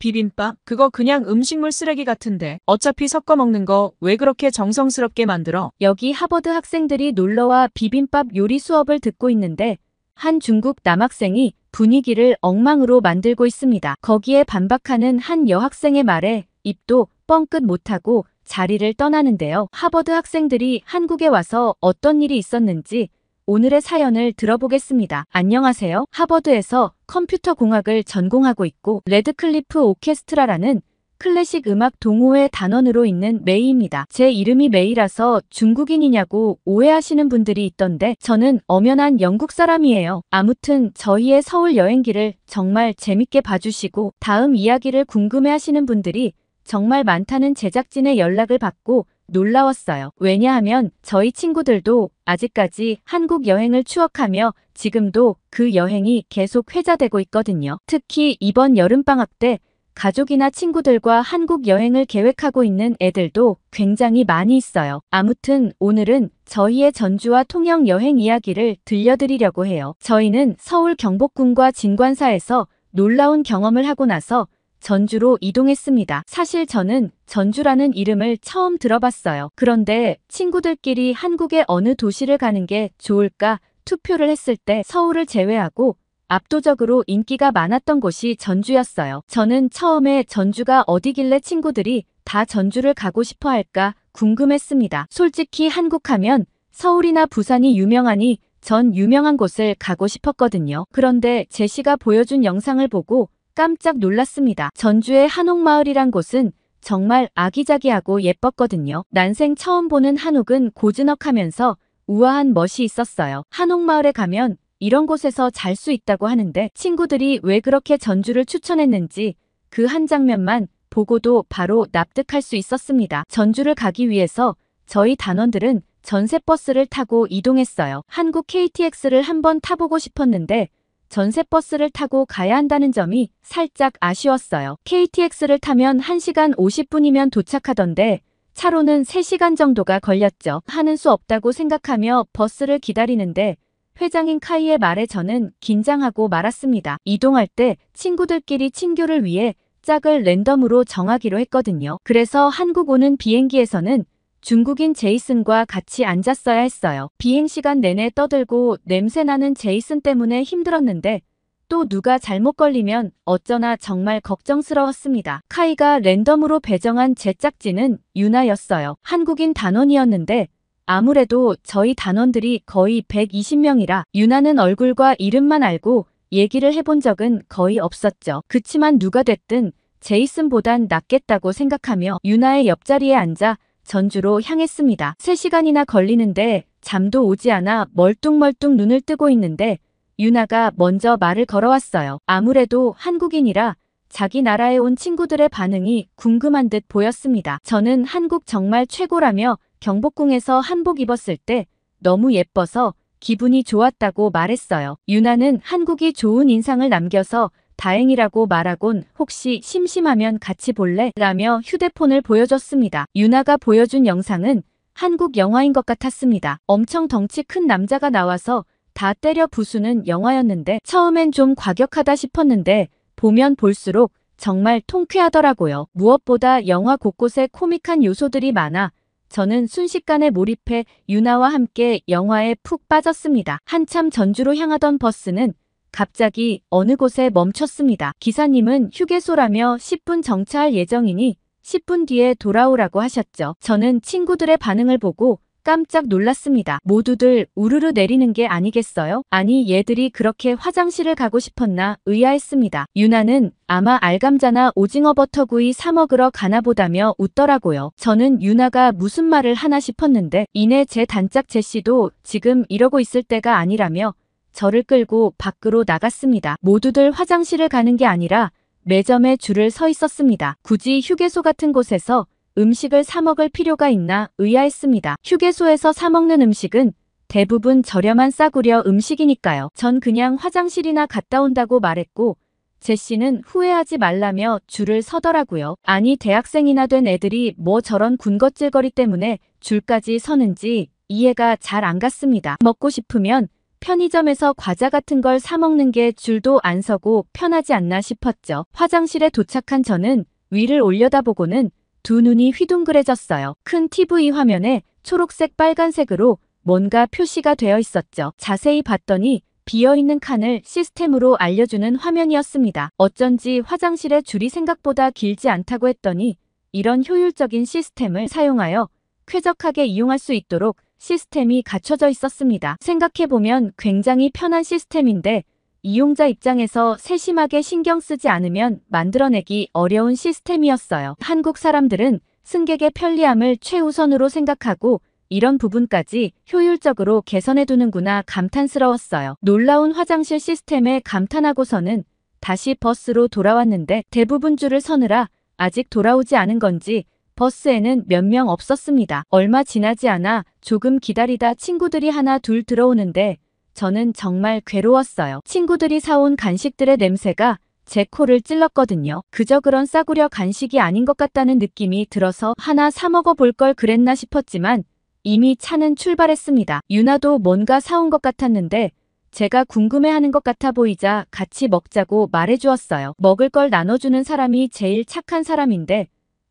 비빔밥? 그거 그냥 음식물 쓰레기 같은데. 어차피 섞어 먹는 거 왜 그렇게 정성스럽게 만들어? 여기 하버드 학생들이 놀러와 비빔밥 요리 수업을 듣고 있는데 한 중국 남학생이 분위기를 엉망으로 만들고 있습니다. 거기에 반박하는 한 여학생의 말에 입도 뻥끗 못하고 자리를 떠나는데요. 하버드 학생들이 한국에 와서 어떤 일이 있었는지 오늘의 사연을 들어보겠습니다. 안녕하세요. 하버드에서 컴퓨터 공학을 전공하고 있고 레드클리프 오케스트라라는 클래식 음악 동호회 단원으로 있는 메이입니다. 제 이름이 메이라서 중국인이냐고 오해하시는 분들이 있던데 저는 엄연한 영국 사람이에요. 아무튼 저희의 서울 여행기를 정말 재밌게 봐주시고 다음 이야기를 궁금해하시는 분들이 정말 많다는 제작진의 연락을 받고 놀라웠어요. 왜냐하면 저희 친구들도 아직까지 한국 여행을 추억하며 지금도 그 여행이 계속 회자되고 있거든요. 특히 이번 여름방학 때 가족이나 친구들과 한국 여행을 계획하고 있는 애들도 굉장히 많이 있어요. 아무튼 오늘은 저희의 전주와 통영 여행 이야기를 들려드리려고 해요. 저희는 서울 경복궁과 진관사에서 놀라운 경험을 하고 나서 전주로 이동했습니다. 사실 저는 전주라는 이름을 처음 들어봤어요. 그런데 친구들끼리 한국의 어느 도시를 가는 게 좋을까 투표를 했을 때 서울을 제외하고 압도적으로 인기가 많았던 곳이 전주였어요. 저는 처음에 전주가 어디길래 친구들이 다 전주를 가고 싶어 할까 궁금했습니다. 솔직히 한국 하면 서울이나 부산이 유명하니 전 유명한 곳을 가고 싶었거든요. 그런데 제시가 보여준 영상을 보고 깜짝 놀랐습니다. 전주의 한옥마을이란 곳은 정말 아기자기하고 예뻤거든요. 난생 처음 보는 한옥은 고즈넉하면서 우아한 멋이 있었어요. 한옥마을에 가면 이런 곳에서 잘 수 있다고 하는데 친구들이 왜 그렇게 전주를 추천했는지 그 한 장면만 보고도 바로 납득할 수 있었습니다. 전주를 가기 위해서 저희 단원들은 전세버스를 타고 이동했어요. 한국 KTX를 한번 타보고 싶었는데 전세버스를 타고 가야 한다는 점이 살짝 아쉬웠어요. KTX를 타면 1시간 50분이면 도착하던데 차로는 3시간 정도가 걸렸죠. 하는 수 없다고 생각하며 버스를 기다리는데 회장인 카이의 말에 저는 긴장하고 말았습니다. 이동할 때 친구들끼리 친교를 위해 짝을 랜덤으로 정하기로 했거든요. 그래서 한국 오는 비행기에서는 중국인 제이슨과 같이 앉았어야 했어요. 비행시간 내내 떠들고 냄새나는 제이슨 때문에 힘들었는데 또 누가 잘못 걸리면 어쩌나 정말 걱정스러웠습니다. 카이가 랜덤으로 배정한 제 짝지는 유나였어요. 한국인 단원이었는데 아무래도 저희 단원들이 거의 120명이라 유나는 얼굴과 이름만 알고 얘기를 해본 적은 거의 없었죠. 그치만 누가 됐든 제이슨보단 낫겠다고 생각하며 유나의 옆자리에 앉아 전주로 향했습니다. 3시간이나 걸리는데 잠도 오지 않아 멀뚱멀뚱 눈을 뜨고 있는데 유나가 먼저 말을 걸어왔어요. 아무래도 한국인이라 자기 나라에 온 친구들의 반응이 궁금한 듯 보였습니다. 저는 한국 정말 최고라며 경복궁에서 한복 입었을 때 너무 예뻐서 기분이 좋았다고 말했어요. 유나는 한국이 좋은 인상을 남겨서 다행이라고 말하곤 혹시 심심하면 같이 볼래? 라며 휴대폰을 보여줬습니다. 유나가 보여준 영상은 한국 영화인 것 같았습니다. 엄청 덩치 큰 남자가 나와서 다 때려 부수는 영화였는데 처음엔 좀 과격하다 싶었는데 보면 볼수록 정말 통쾌하더라고요. 무엇보다 영화 곳곳에 코믹한 요소들이 많아 저는 순식간에 몰입해 유나와 함께 영화에 푹 빠졌습니다. 한참 전주로 향하던 버스는 갑자기 어느 곳에 멈췄습니다. 기사님은 휴게소라며 10분 정차할 예정이니 10분 뒤에 돌아오라고 하셨죠. 저는 친구들의 반응을 보고 깜짝 놀랐습니다. 모두들 우르르 내리는 게 아니겠어요? 아니 얘들이 그렇게 화장실을 가고 싶었나 의아했습니다. 유나는 아마 알감자나 오징어 버터구이 사 먹으러 가나 보다며 웃더라고요. 저는 유나가 무슨 말을 하나 싶었는데 이내 제 단짝 제시도 지금 이러고 있을 때가 아니라며 저를 끌고 밖으로 나갔습니다. 모두들 화장실을 가는 게 아니라 매점에 줄을 서 있었습니다. 굳이 휴게소 같은 곳에서 음식을 사 먹을 필요가 있나 의아했습니다. 휴게소에서 사 먹는 음식은 대부분 저렴한 싸구려 음식이니까요. 전 그냥 화장실이나 갔다 온다고 말했고 제시는 후회하지 말라며 줄을 서더라고요. 아니 대학생이나 된 애들이 뭐 저런 군것질거리 때문에 줄까지 서는지 이해가 잘 안 갔습니다. 먹고 싶으면 편의점에서 과자 같은 걸 사 먹는 게 줄도 안 서고 편하지 않나 싶었죠. 화장실에 도착한 저는 위를 올려다보고는 두 눈이 휘둥그레졌어요. 큰 TV 화면에 초록색 빨간색으로 뭔가 표시가 되어 있었죠. 자세히 봤더니 비어있는 칸을 시스템으로 알려주는 화면이었습니다. 어쩐지 화장실의 줄이 생각보다 길지 않다고 했더니 이런 효율적인 시스템을 사용하여 쾌적하게 이용할 수 있도록 시스템이 갖춰져 있었습니다. 생각해보면 굉장히 편한 시스템인데 이용자 입장에서 세심하게 신경 쓰지 않으면 만들어내기 어려운 시스템이었어요. 한국 사람들은 승객의 편리함을 최우선으로 생각하고 이런 부분까지 효율적으로 개선해두는구나 감탄스러웠어요. 놀라운 화장실 시스템에 감탄하고서는 다시 버스로 돌아왔는데 대부분 줄을 서느라 아직 돌아오지 않은 건지 버스에는 몇 명 없었습니다. 얼마 지나지 않아 조금 기다리다 친구들이 하나 둘 들어오는데 저는 정말 괴로웠어요. 친구들이 사온 간식들의 냄새가 제 코를 찔렀거든요. 그저 그런 싸구려 간식이 아닌 것 같다는 느낌이 들어서 하나 사 먹어볼 걸 그랬나 싶었지만 이미 차는 출발했습니다. 유나도 뭔가 사온 것 같았는데 제가 궁금해하는 것 같아 보이자 같이 먹자고 말해주었어요. 먹을 걸 나눠주는 사람이 제일 착한 사람인데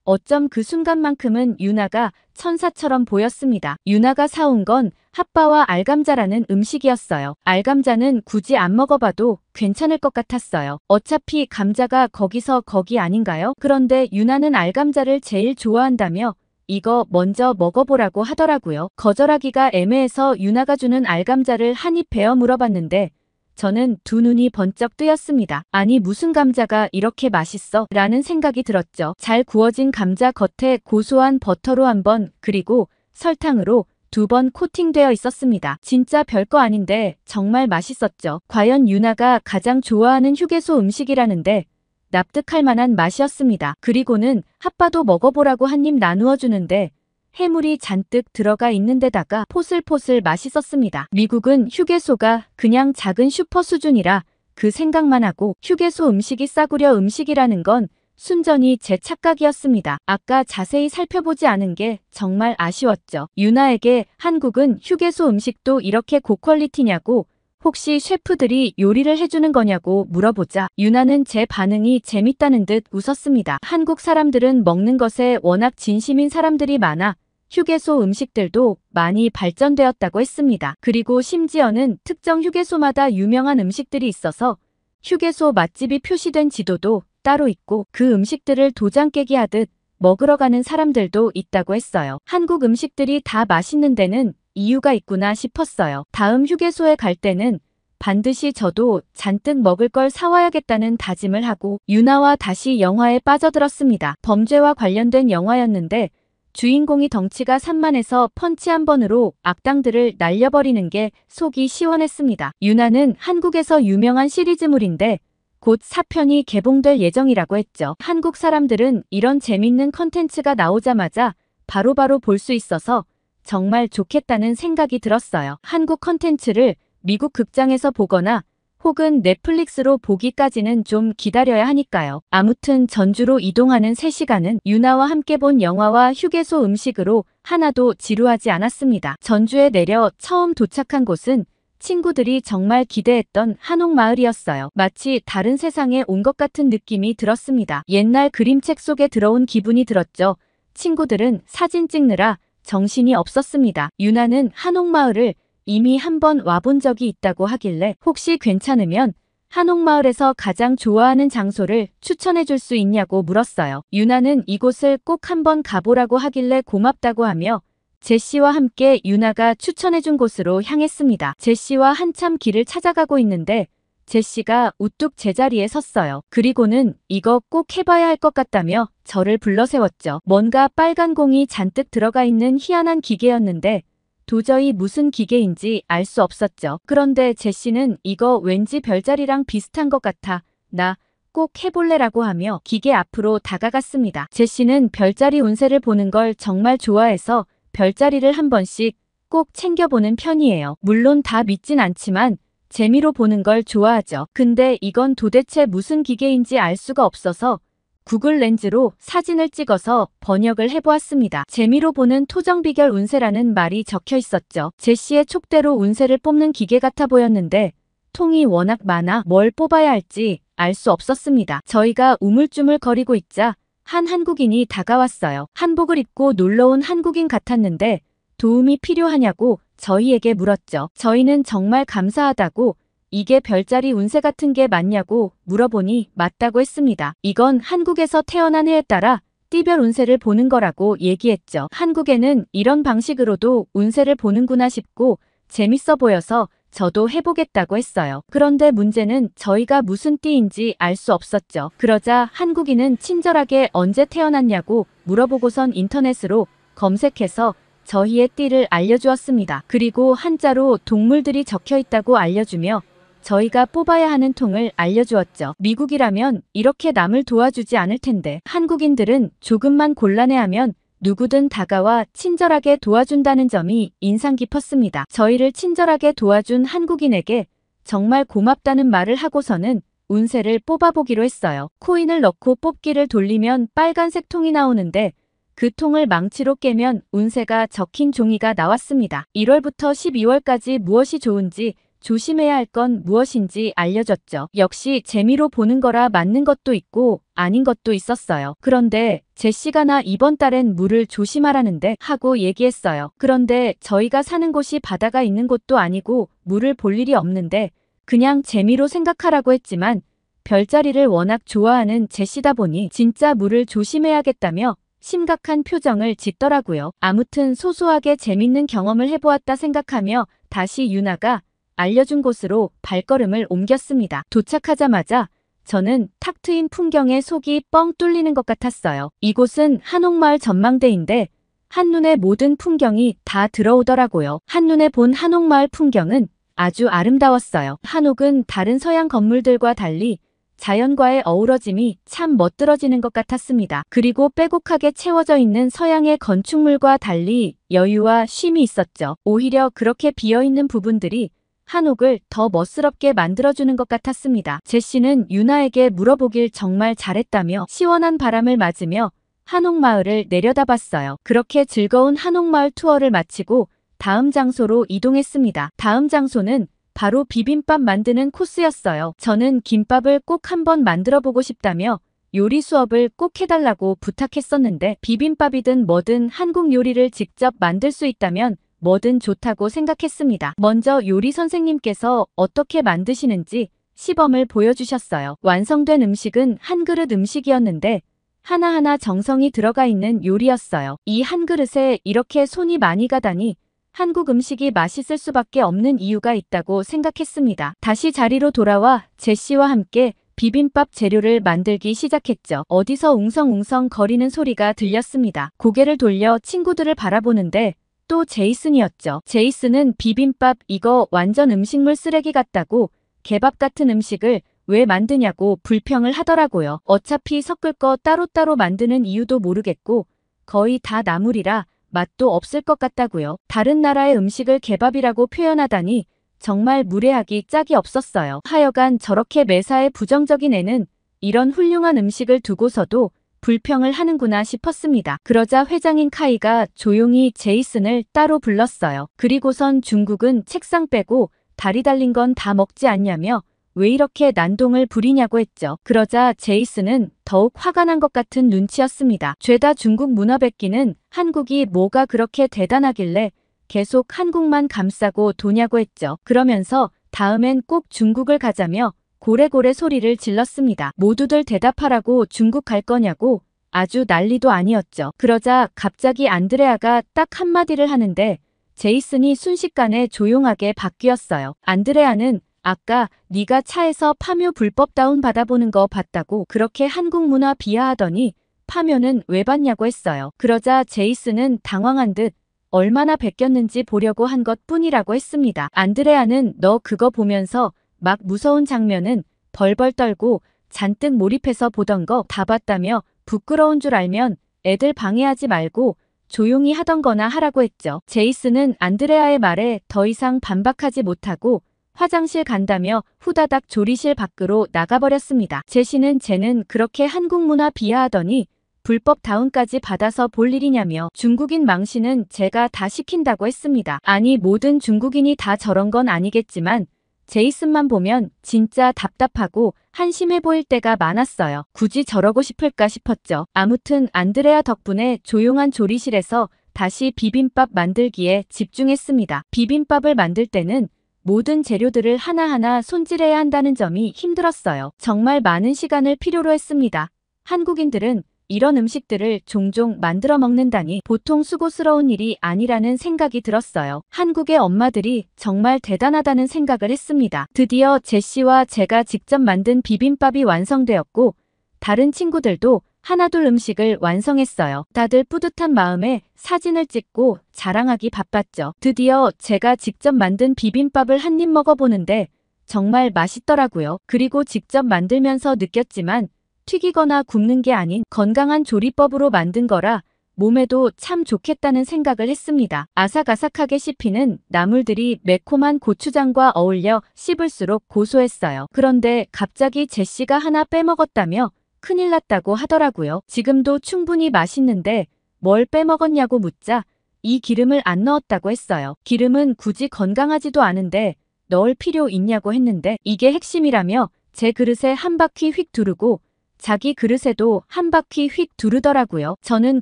어쩜 그 순간만큼은 유나가 천사처럼 보였습니다. 유나가 사온 건 핫바와 알감자라는 음식이었어요. 알감자는 굳이 안 먹어봐도 괜찮을 것 같았어요. 어차피 감자가 거기서 거기 아닌가요? 그런데 유나는 알감자를 제일 좋아한다며 이거 먼저 먹어보라고 하더라고요. 거절하기가 애매해서 유나가 주는 알감자를 한 입 베어 물어봤는데 저는 두 눈이 번쩍 뜨였습니다. 아니 무슨 감자가 이렇게 맛있어? 라는 생각이 들었죠. 잘 구워진 감자 겉에 고소한 버터로 한 번 그리고 설탕으로 두 번 코팅되어 있었습니다. 진짜 별거 아닌데 정말 맛있었죠. 과연 유나가 가장 좋아하는 휴게소 음식이라는데 납득할 만한 맛이었습니다. 그리고는 핫바도 먹어보라고 한 입 나누어 주는데 해물이 잔뜩 들어가 있는 데다가 포슬포슬 맛있었습니다. 미국은 휴게소가 그냥 작은 슈퍼 수준이라 그 생각만 하고 휴게소 음식이 싸구려 음식이라는 건 순전히 제 착각이었습니다. 아까 자세히 살펴보지 않은 게 정말 아쉬웠죠. 유나에게 한국은 휴게소 음식도 이렇게 고퀄리티냐고 혹시 셰프들이 요리를 해주는 거냐고 물어보자 유나는 제 반응이 재밌다는 듯 웃었습니다. 한국 사람들은 먹는 것에 워낙 진심인 사람들이 많아 휴게소 음식들도 많이 발전되었다고 했습니다. 그리고 심지어는 특정 휴게소마다 유명한 음식들이 있어서 휴게소 맛집이 표시된 지도도 따로 있고 그 음식들을 도장 깨기 하듯 먹으러 가는 사람들도 있다고 했어요. 한국 음식들이 다 맛있는 데는 이유가 있구나 싶었어요. 다음 휴게소에 갈 때는 반드시 저도 잔뜩 먹을 걸 사와야겠다는 다짐을 하고 유나와 다시 영화에 빠져들었습니다. 범죄와 관련된 영화였는데 주인공이 덩치가 산만해서 펀치 한 번으로 악당들을 날려버리는 게 속이 시원했습니다. 유나는 한국에서 유명한 시리즈물인데 곧 4편이 개봉될 예정이라고 했죠. 한국 사람들은 이런 재밌는 컨텐츠가 나오자마자 바로바로 볼 수 있어서 정말 좋겠다는 생각이 들었어요. 한국 컨텐츠를 미국 극장에서 보거나 혹은 넷플릭스로 보기까지는 좀 기다려야 하니까요. 아무튼 전주로 이동하는 3시간은 유나와 함께 본 영화와 휴게소 음식으로 하나도 지루하지 않았습니다. 전주에 내려 처음 도착한 곳은 친구들이 정말 기대했던 한옥마을이었어요. 마치 다른 세상에 온 것 같은 느낌이 들었습니다. 옛날 그림책 속에 들어온 기분이 들었죠. 친구들은 사진 찍느라 정신이 없었습니다. 유나는 한옥마을을 이미 한번 와본 적이 있다고 하길래 혹시 괜찮으면 한옥마을에서 가장 좋아하는 장소를 추천해 줄 수 있냐고 물었어요. 유나는 이곳을 꼭 한번 가보라고 하길래 고맙다고 하며 제시와 함께 유나가 추천해 준 곳으로 향했습니다. 제시와 한참 길을 찾아가고 있는데 제시가 우뚝 제자리에 섰어요. 그리고는 이거 꼭 해봐야 할 것 같다며 저를 불러세웠죠. 뭔가 빨간 공이 잔뜩 들어가 있는 희한한 기계였는데 도저히 무슨 기계인지 알 수 없었죠. 그런데 제시는 이거 왠지 별자리랑 비슷한 것 같아. 나 꼭 해볼래라고 하며 기계 앞으로 다가갔습니다. 제시는 별자리 운세를 보는 걸 정말 좋아해서 별자리를 한 번씩 꼭 챙겨보는 편이에요. 물론 다 믿진 않지만 재미로 보는 걸 좋아하죠. 근데 이건 도대체 무슨 기계인지 알 수가 없어서 구글 렌즈로 사진을 찍어서 번역을 해보았습니다. 재미로 보는 토정 비결 운세라는 말이 적혀 있었죠. 제시의 촉대로 운세를 뽑는 기계 같아 보였는데 통이 워낙 많아 뭘 뽑아야 할지 알 수 없었습니다. 저희가 우물쭈물 거리고 있자 한 한국인이 다가왔어요. 한복을 입고 놀러온 한국인 같았는데 도움이 필요하냐고 저희에게 물었죠. 저희는 정말 감사하다고 이게 별자리 운세 같은 게 맞냐고 물어보니 맞다고 했습니다. 이건 한국에서 태어난 해에 따라 띠별 운세를 보는 거라고 얘기했죠. 한국에는 이런 방식으로도 운세를 보는구나 싶고 재밌어 보여서 저도 해보겠다고 했어요. 그런데 문제는 저희가 무슨 띠인지 알 수 없었죠. 그러자 한국인은 친절하게 언제 태어났냐고 물어보고선 인터넷으로 검색해서 저희의 띠를 알려주었습니다. 그리고 한자로 동물들이 적혀 있다고 알려주며 저희가 뽑아야 하는 통을 알려주었죠. 미국이라면 이렇게 남을 도와주지 않을 텐데 한국인들은 조금만 곤란해하면 누구든 다가와 친절하게 도와준다는 점이 인상 깊었습니다. 저희를 친절하게 도와준 한국인에게 정말 고맙다는 말을 하고서는 운세를 뽑아보기로 했어요. 코인을 넣고 뽑기를 돌리면 빨간색 통이 나오는데 그 통을 망치로 깨면 운세가 적힌 종이가 나왔습니다. 1월부터 12월까지 무엇이 좋은지 조심해야 할 건 무엇인지 알려줬죠. 역시 재미로 보는 거라 맞는 것도 있고 아닌 것도 있었어요. 그런데 제시가 나 이번 달엔 물을 조심하라는데 하고 얘기했어요. 그런데 저희가 사는 곳이 바다가 있는 곳도 아니고 물을 볼 일이 없는데 그냥 재미로 생각하라고 했지만 별자리를 워낙 좋아하는 제시다 보니 진짜 물을 조심해야겠다며 심각한 표정을 짓더라고요. 아무튼 소소하게 재밌는 경험을 해보았다 생각하며 다시 유나가 알려준 곳으로 발걸음을 옮겼습니다. 도착하자마자 저는 탁 트인 풍경에 속이 뻥 뚫리는 것 같았어요. 이곳은 한옥마을 전망대인데 한눈에 모든 풍경이 다 들어오더라고요. 한눈에 본 한옥마을 풍경은 아주 아름다웠어요. 한옥은 다른 서양 건물들과 달리 자연과의 어우러짐이 참 멋들어지는 것 같았습니다. 그리고 빼곡하게 채워져 있는 서양의 건축물과 달리 여유와 쉼이 있었죠. 오히려 그렇게 비어있는 부분들이 한옥을 더 멋스럽게 만들어주는 것 같았습니다. 제시는 유나에게 물어보길 정말 잘했다며 시원한 바람을 맞으며 한옥마을을 내려다봤어요. 그렇게 즐거운 한옥마을 투어를 마치고 다음 장소로 이동했습니다. 다음 장소는 바로 비빔밥 만드는 코스였어요. 저는 김밥을 꼭 한번 만들어보고 싶다며 요리 수업을 꼭 해달라고 부탁했었는데 비빔밥이든 뭐든 한국 요리를 직접 만들 수 있다면 뭐든 좋다고 생각했습니다. 먼저 요리 선생님께서 어떻게 만드시는지 시범을 보여주셨어요. 완성된 음식은 한 그릇 음식이었는데 하나하나 정성이 들어가 있는 요리였어요. 이 한 그릇에 이렇게 손이 많이 가다니 한국 음식이 맛있을 수밖에 없는 이유가 있다고 생각했습니다. 다시 자리로 돌아와 제시와 함께 비빔밥 재료를 만들기 시작했죠. 어디서 웅성웅성 거리는 소리가 들렸습니다. 고개를 돌려 친구들을 바라보는데 또 제이슨이었죠. 제이슨은 비빔밥 이거 완전 음식물 쓰레기 같다고 개밥 같은 음식을 왜 만드냐고 불평을 하더라고요. 어차피 섞을 거 따로따로 만드는 이유도 모르겠고 거의 다 나물이라 맛도 없을 것 같다고요. 다른 나라의 음식을 개밥이라고 표현하다니 정말 무례하기 짝이 없었어요. 하여간 저렇게 매사에 부정적인 애는 이런 훌륭한 음식을 두고서도 불평을 하는구나 싶었습니다. 그러자 회장인 카이가 조용히 제이슨을 따로 불렀어요. 그리고선 중국은 책상 빼고 다리 달린 건 다 먹지 않냐며 왜 이렇게 난동을 부리냐고 했죠. 그러자 제이슨은 더욱 화가 난 것 같은 눈치였습니다. 죄다 중국 문화 뱉기는 한국이 뭐가 그렇게 대단하길래 계속 한국만 감싸고 도냐고 했죠. 그러면서 다음엔 꼭 중국을 가자며 고래고래 소리를 질렀습니다. 모두들 대답하라고 중국 갈 거냐고 아주 난리도 아니었죠. 그러자 갑자기 안드레아가 딱 한마디를 하는데 제이슨이 순식간에 조용하게 바뀌었어요. 안드레아는 아까 네가 차에서 파묘 불법 다운 받아보는 거 봤다고 그렇게 한국 문화 비하하더니 파묘는 왜 봤냐고 했어요. 그러자 제이슨은 당황한 듯 얼마나 베꼈는지 보려고 한 것뿐이라고 했습니다. 안드레아는 너 그거 보면서 막 무서운 장면은 벌벌 떨고 잔뜩 몰입해서 보던 거 다 봤다며 부끄러운 줄 알면 애들 방해하지 말고 조용히 하던 거나 하라고 했죠. 제이슨은 안드레아의 말에 더 이상 반박하지 못하고 화장실 간다며 후다닥 조리실 밖으로 나가버렸습니다. 제시는 쟤는 그렇게 한국 문화 비하하더니 불법 다운까지 받아서 볼 일이냐며 중국인 망신은 제가 다 시킨다고 했습니다. 아니 모든 중국인이 다 저런 건 아니겠지만 제 있음만 보면 진짜 답답하고 한심해 보일 때가 많았어요. 굳이 저러고 싶을까 싶었죠. 아무튼 안드레아 덕분에 조용한 조리실에서 다시 비빔밥 만들기에 집중했습니다. 비빔밥을 만들 때는 모든 재료들을 하나하나 손질해야 한다는 점이 힘들었어요. 정말 많은 시간을 필요로 했습니다. 한국인들은 이런 음식들을 종종 만들어 먹는다니 보통 수고스러운 일이 아니라는 생각이 들었어요. 한국의 엄마들이 정말 대단하다는 생각을 했습니다. 드디어 제시와 제가 직접 만든 비빔밥이 완성되었고 다른 친구들도 하나둘 음식을 완성했어요. 다들 뿌듯한 마음에 사진을 찍고 자랑하기 바빴죠. 드디어 제가 직접 만든 비빔밥을 한 입 먹어보는데 정말 맛있더라고요. 그리고 직접 만들면서 느꼈지만 튀기거나 굽는 게 아닌 건강한 조리법으로 만든 거라 몸에도 참 좋겠다는 생각을 했습니다. 아삭아삭하게 씹히는 나물들이 매콤한 고추장과 어울려 씹을수록 고소했어요. 그런데 갑자기 제시가 하나 빼먹었다며 큰일 났다고 하더라고요. 지금도 충분히 맛있는데 뭘 빼먹었냐고 묻자 이 기름을 안 넣었다고 했어요. 기름은 굳이 건강하지도 않은데 넣을 필요 있냐고 했는데 이게 핵심이라며 제 그릇에 한 바퀴 휙 두르고 자기 그릇에도 한 바퀴 휙 두르더라고요. 저는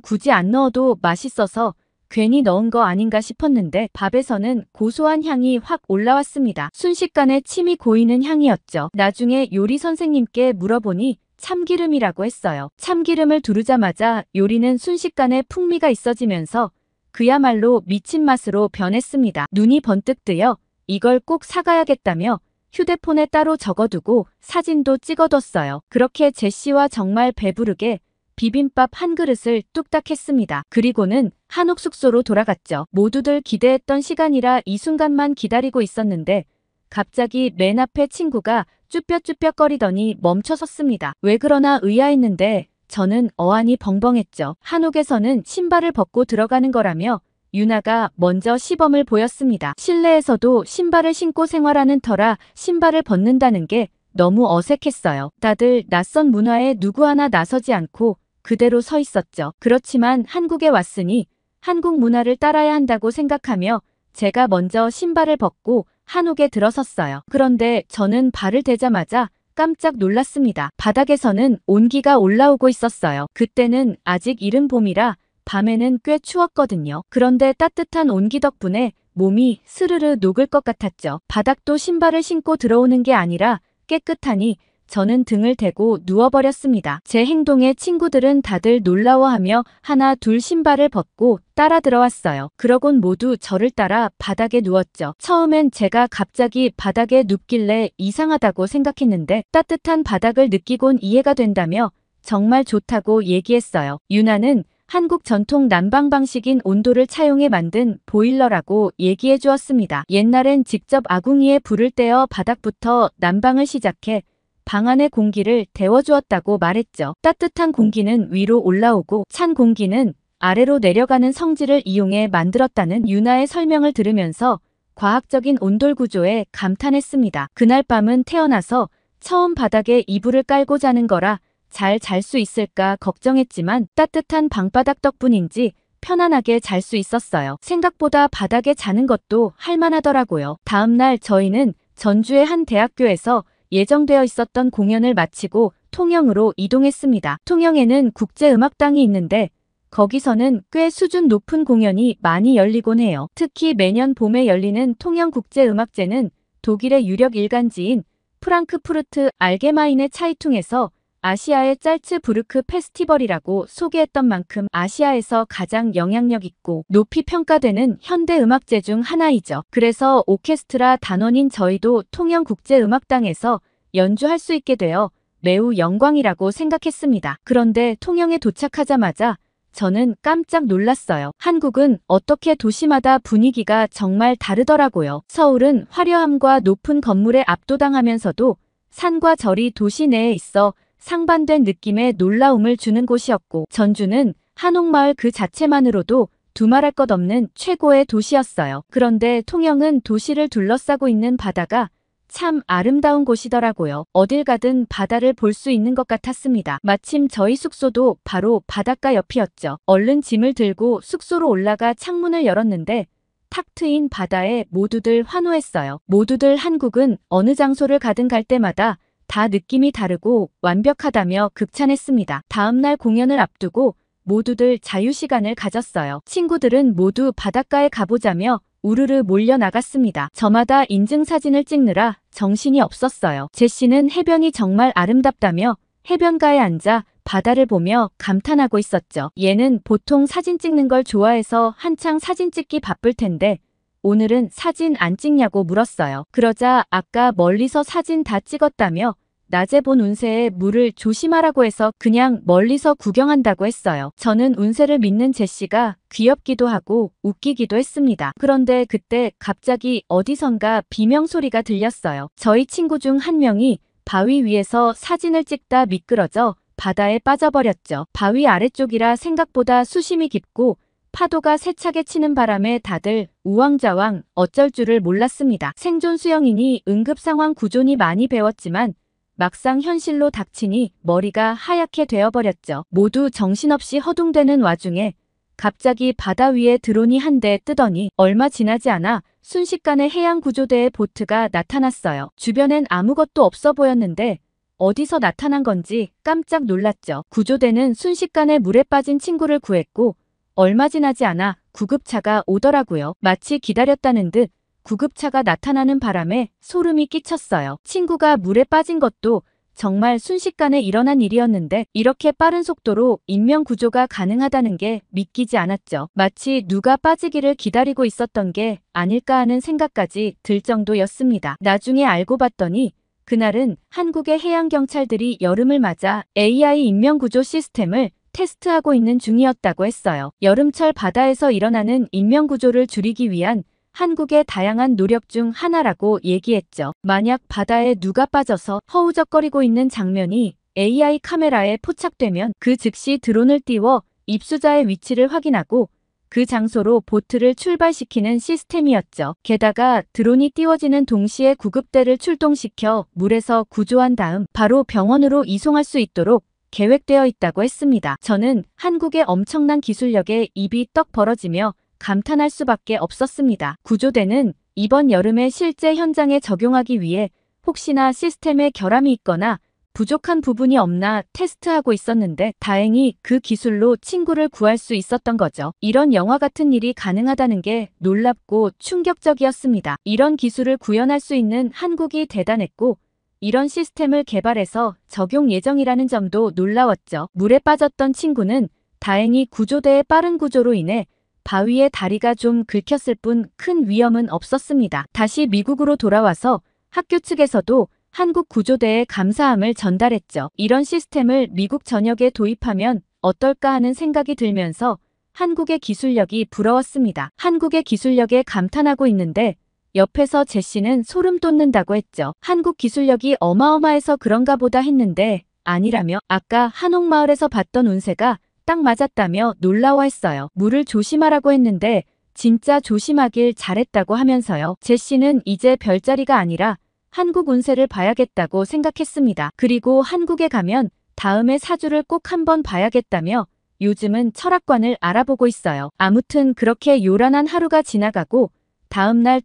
굳이 안 넣어도 맛있어서 괜히 넣은 거 아닌가 싶었는데 밥에서는 고소한 향이 확 올라왔습니다. 순식간에 침이 고이는 향이었죠. 나중에 요리 선생님께 물어보니 참기름이라고 했어요. 참기름을 두르자마자 요리는 순식간에 풍미가 있어지면서 그야말로 미친 맛으로 변했습니다. 눈이 번뜩 뜨여 이걸 꼭 사가야겠다며 휴대폰에 따로 적어두고 사진도 찍어뒀어요. 그렇게 제시와 정말 배부르게 비빔밥 한 그릇을 뚝딱 했습니다. 그리고는 한옥 숙소로 돌아갔죠. 모두들 기대했던 시간이라 이 순간만 기다리고 있었는데 갑자기 맨 앞에 친구가 쭈뼛쭈뼛거리더니 멈춰섰습니다. 왜 그러나 의아했는데 저는 어안이 벙벙했죠. 한옥에서는 신발을 벗고 들어가는 거라며 유나가 먼저 시범을 보였습니다. 실내에서도 신발을 신고 생활하는 터라 신발을 벗는다는 게 너무 어색했어요. 다들 낯선 문화에 누구 하나 나서지 않고 그대로 서 있었죠. 그렇지만 한국에 왔으니 한국 문화를 따라야 한다고 생각하며 제가 먼저 신발을 벗고 한옥에 들어섰어요. 그런데 저는 발을 대자마자 깜짝 놀랐습니다. 바닥에서는 온기가 올라오고 있었어요. 그때는 아직 이른 봄이라 밤에는 꽤 추웠거든요. 그런데 따뜻한 온기 덕분에 몸이 스르르 녹을 것 같았죠. 바닥도 신발을 신고 들어오는 게 아니라 깨끗하니 저는 등을 대고 누워버렸습니다. 제 행동에 친구들은 다들 놀라워하며 하나 둘 신발을 벗고 따라 들어왔어요. 그러곤 모두 저를 따라 바닥에 누웠죠. 처음엔 제가 갑자기 바닥에 눕길래 이상하다고 생각했는데 따뜻한 바닥을 느끼곤 이해가 된다며 정말 좋다고 얘기했어요. 유나는 한국 전통 난방 방식인 온도를 차용해 만든 보일러라고 얘기해 주었습니다. 옛날엔 직접 아궁이에 불을 떼어 바닥부터 난방을 시작해 방 안의 공기를 데워주었다고 말했죠. 따뜻한 공기는 위로 올라오고 찬 공기는 아래로 내려가는 성질을 이용해 만들었다는 유나의 설명을 들으면서 과학적인 온돌 구조에 감탄했습니다. 그날 밤은 태어나서 처음 바닥에 이불을 깔고 자는 거라 잘 잘 수 있을까 걱정했지만 따뜻한 방바닥 덕분인지 편안하게 잘 수 있었어요. 생각보다 바닥에 자는 것도 할만하더라고요. 다음날 저희는 전주의 한 대학교에서 예정되어 있었던 공연을 마치고 통영으로 이동했습니다. 통영에는 국제음악당이 있는데 거기서는 꽤 수준 높은 공연이 많이 열리곤 해요. 특히 매년 봄에 열리는 통영국제음악제는 독일의 유력 일간지인 프랑크푸르트 알게마인의 차이퉁에서 아시아의 짤츠부르크 페스티벌이라고 소개했던 만큼 아시아에서 가장 영향력 있고 높이 평가되는 현대 음악제 중 하나이죠. 그래서 오케스트라 단원인 저희도 통영국제음악당에서 연주할 수 있게 되어 매우 영광이라고 생각했습니다. 그런데 통영에 도착하자마자 저는 깜짝 놀랐어요. 한국은 어떻게 도시마다 분위기가 정말 다르더라고요. 서울은 화려함과 높은 건물에 압도당하면서도 산과 절이 도시 내에 있어 상반된 느낌의 놀라움을 주는 곳이었고 전주는 한옥마을 그 자체만으로도 두말할 것 없는 최고의 도시였어요. 그런데 통영은 도시를 둘러싸고 있는 바다가 참 아름다운 곳이더라고요. 어딜 가든 바다를 볼 수 있는 것 같았습니다. 마침 저희 숙소도 바로 바닷가 옆이었죠. 얼른 짐을 들고 숙소로 올라가 창문을 열었는데 탁 트인 바다에 모두들 환호했어요. 모두들 한국은 어느 장소를 가든 갈 때마다 다 느낌이 다르고 완벽하다며 극찬했습니다. 다음날 공연을 앞두고 모두들 자유시간을 가졌어요. 친구들은 모두 바닷가에 가보자며 우르르 몰려 나갔습니다. 저마다 인증사진을 찍느라 정신이 없었어요. 제시는 해변이 정말 아름답다며 해변가에 앉아 바다를 보며 감탄하고 있었죠. 얘는 보통 사진 찍는 걸 좋아해서 한창 사진 찍기 바쁠 텐데 오늘은 사진 안 찍냐고 물었어요. 그러자 아까 멀리서 사진 다 찍었다며 낮에 본 운세에 물을 조심하라고 해서 그냥 멀리서 구경한다고 했어요. 저는 운세를 믿는 제시가 귀엽기도 하고 웃기기도 했습니다. 그런데 그때 갑자기 어디선가 비명소리가 들렸어요. 저희 친구 중 한 명이 바위 위에서 사진을 찍다 미끄러져 바다에 빠져버렸죠. 바위 아래쪽이라 생각보다 수심이 깊고 파도가 세차게 치는 바람에 다들 우왕좌왕 어쩔 줄을 몰랐습니다. 생존 수영이니 응급상황 구조니 많이 배웠지만 막상 현실로 닥치니 머리가 하얗게 되어버렸죠. 모두 정신없이 허둥대는 와중에 갑자기 바다 위에 드론이 한 대 뜨더니 얼마 지나지 않아 순식간에 해양구조대의 보트가 나타났어요. 주변엔 아무것도 없어 보였는데 어디서 나타난 건지 깜짝 놀랐죠. 구조대는 순식간에 물에 빠진 친구를 구했고 얼마 지나지 않아 구급차가 오더라고요. 마치 기다렸다는 듯 구급차가 나타나는 바람에 소름이 끼쳤어요. 친구가 물에 빠진 것도 정말 순식간에 일어난 일이었는데 이렇게 빠른 속도로 인명구조가 가능하다는 게 믿기지 않았죠. 마치 누가 빠지기를 기다리고 있었던 게 아닐까 하는 생각까지 들 정도였습니다. 나중에 알고 봤더니 그날은 한국의 해양경찰들이 여름을 맞아 AI 인명구조 시스템을 테스트하고 있는 중이었다고 했어요. 여름철 바다에서 일어나는 인명구조를 줄이기 위한 한국의 다양한 노력 중 하나라고 얘기했죠. 만약 바다에 누가 빠져서 허우적거리고 있는 장면이 AI 카메라에 포착되면 그 즉시 드론을 띄워 입수자의 위치를 확인하고 그 장소로 보트를 출발시키는 시스템이었죠. 게다가 드론이 띄워지는 동시에 구급대를 출동시켜 물에서 구조한 다음 바로 병원으로 이송할 수 있도록 계획되어 있다고 했습니다. 저는 한국의 엄청난 기술력에 입이 떡 벌어지며 감탄할 수밖에 없었습니다. 구조대는 이번 여름에 실제 현장에 적용하기 위해 혹시나 시스템에 결함이 있거나 부족한 부분이 없나 테스트하고 있었는데 다행히 그 기술로 친구를 구할 수 있었던 거죠. 이런 영화 같은 일이 가능하다는 게 놀랍고 충격적이었습니다. 이런 기술을 구현할 수 있는 한국이 대단했고 이런 시스템을 개발해서 적용 예정이라는 점도 놀라웠죠. 물에 빠졌던 친구는 다행히 구조대의 빠른 구조로 인해 바위에 다리가 좀 긁혔을 뿐 큰 위험은 없었습니다. 다시 미국으로 돌아와서 학교 측에서도 한국 구조대에 감사함을 전달했죠. 이런 시스템을 미국 전역에 도입하면 어떨까 하는 생각이 들면서 한국의 기술력이 부러웠습니다. 한국의 기술력에 감탄하고 있는데 옆에서 제시는 소름 돋는다고 했죠. 한국 기술력이 어마어마해서 그런가 보다 했는데 아니라며 아까 한옥마을에서 봤던 운세가 딱 맞았다며 놀라워했어요. 물을 조심하라고 했는데 진짜 조심하길 잘했다고 하면서요. 제시는 이제 별자리가 아니라 한국 운세를 봐야겠다고 생각했습니다. 그리고 한국에 가면 다음에 사주를 꼭 한번 봐야겠다며 요즘은 철학관을 알아보고 있어요. 아무튼 그렇게 요란한 하루가 지나가고 다음날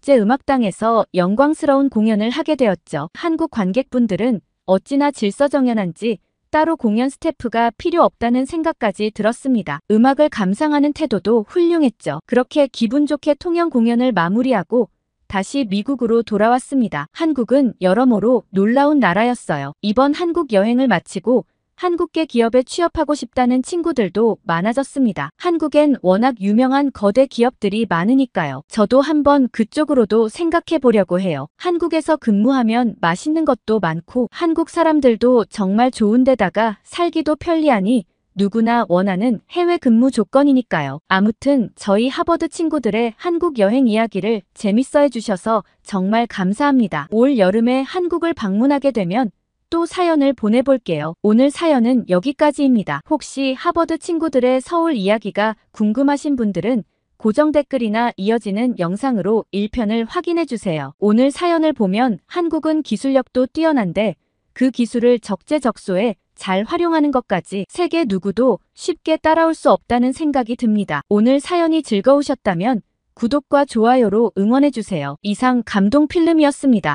통영국제음악당에서 영광스러운 공연을 하게 되었죠. 한국 관객분들은 어찌나 질서정연한지 따로 공연 스태프가 필요 없다는 생각까지 들었습니다. 음악을 감상하는 태도도 훌륭했죠. 그렇게 기분 좋게 통영 공연을 마무리하고 다시 미국으로 돌아왔습니다. 한국은 여러모로 놀라운 나라였어요. 이번 한국 여행을 마치고 한국계 기업에 취업하고 싶다는 친구들도 많아졌습니다. 한국엔 워낙 유명한 거대 기업들이 많으니까요. 저도 한번 그쪽으로도 생각해 보려고 해요. 한국에서 근무하면 맛있는 것도 많고 한국 사람들도 정말 좋은 데다가 살기도 편리하니 누구나 원하는 해외 근무 조건이니까요. 아무튼 저희 하버드 친구들의 한국 여행 이야기를 재밌어 해주셔서 정말 감사합니다. 올 여름에 한국을 방문하게 되면 또 사연을 보내볼게요. 오늘 사연은 여기까지입니다. 혹시 하버드 친구들의 서울 이야기가 궁금하신 분들은 고정 댓글이나 이어지는 영상으로 1편을 확인해주세요. 오늘 사연을 보면 한국은 기술력도 뛰어난데 그 기술을 적재적소에 잘 활용하는 것까지 세계 누구도 쉽게 따라올 수 없다는 생각이 듭니다. 오늘 사연이 즐거우셨다면 구독과 좋아요로 응원해주세요. 이상 감동 필름이었습니다.